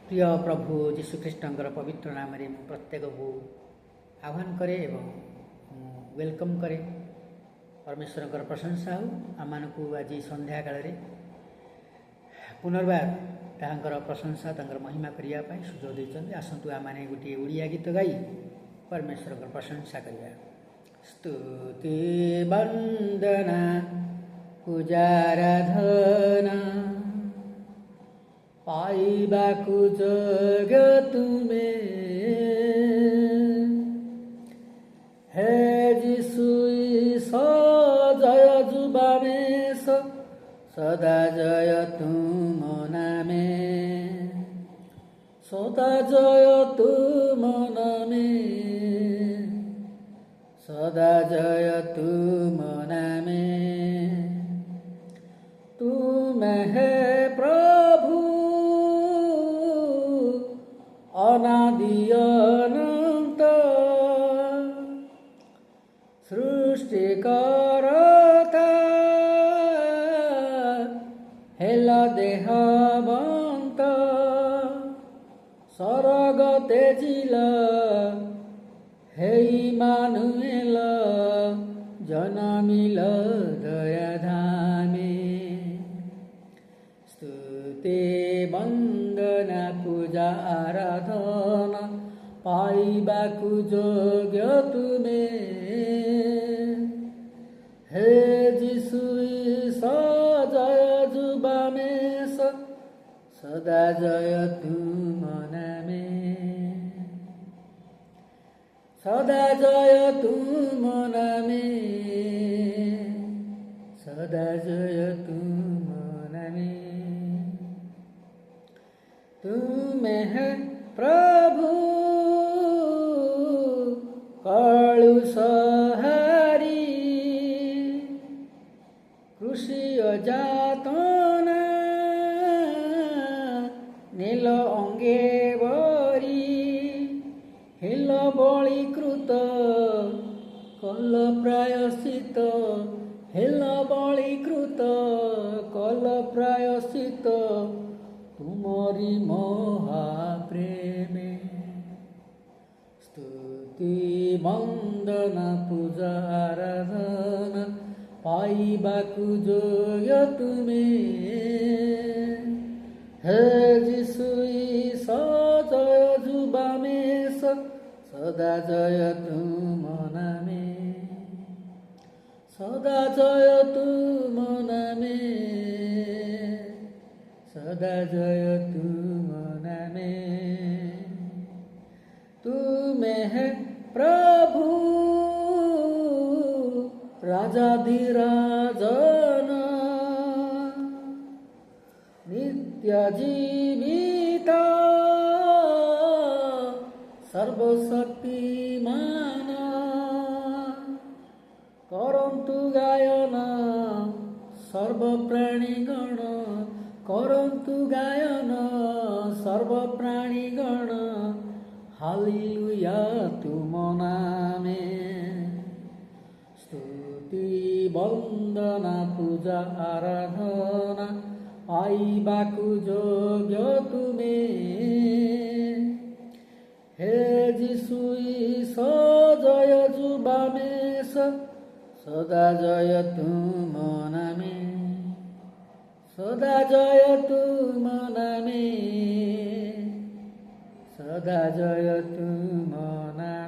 प्रिय प्रभु जीशुख्रीष्टर पवित्र नाम प्रत्येक को आह्वान करे एवं वेलकम करे। परमेश्वर प्रशंसा हो आम को आज संध्या काल पुनर्बार तांकर प्रशंसा तांकर महिमा करने सुजोग देते। आसतु आम मैंने गोटे ओडिया गीत गाई परमेश्वर प्रशंसा करवा। स्तुति वंदना पूजाराधना पाइबाकु जग तुमे हे जीशु जय जुबामेश सदा जय तुम नामे सदा जय तुम नामे सदा जय तुम नामे तुम है प्रभु अनादि अनंत सृष्टिकर्ता हेला देहवंत स्वर्ग तेजिल हे इमानुएल जनमिल दयाधामे स्तुति वंदना पूजा आराधना पाइबाकु योग्य तुमे हे जीशु जय जुबामेश सदा जय तुम नामे सदा जय तुम नामे सदा जय तुम नामे तुम है प्रभु कालु सहारी कृषि जातना नील अंगे बरी हिल बळीकृत कल प्रायश्चित हिल बळीकृत कल प्रायश्चित तुमरी महाप्रेमे स्तुति वंदना पूजा आराधना पाइबाकु योग्य तुमे हे जीशु जय जुबामेश सदा जय तुम नामे सदा जय तुम नामे सदा जय तुम नामे तुम है प्रभु राजाधिराजन नित्य जीवित सर्वशक्तिमान करन्तु गायन सर्वप्राणीगण करन्तु गायन सर्वप्राणीगण हालेलुया तुम नामे स्तुति वंदना पूजा आराधना पाइबाकु योग्य तुमे हे जीशु जय जुबामेश सदा जय तुम नामे सदा जय तुम नामे सदा जय तुम नामे।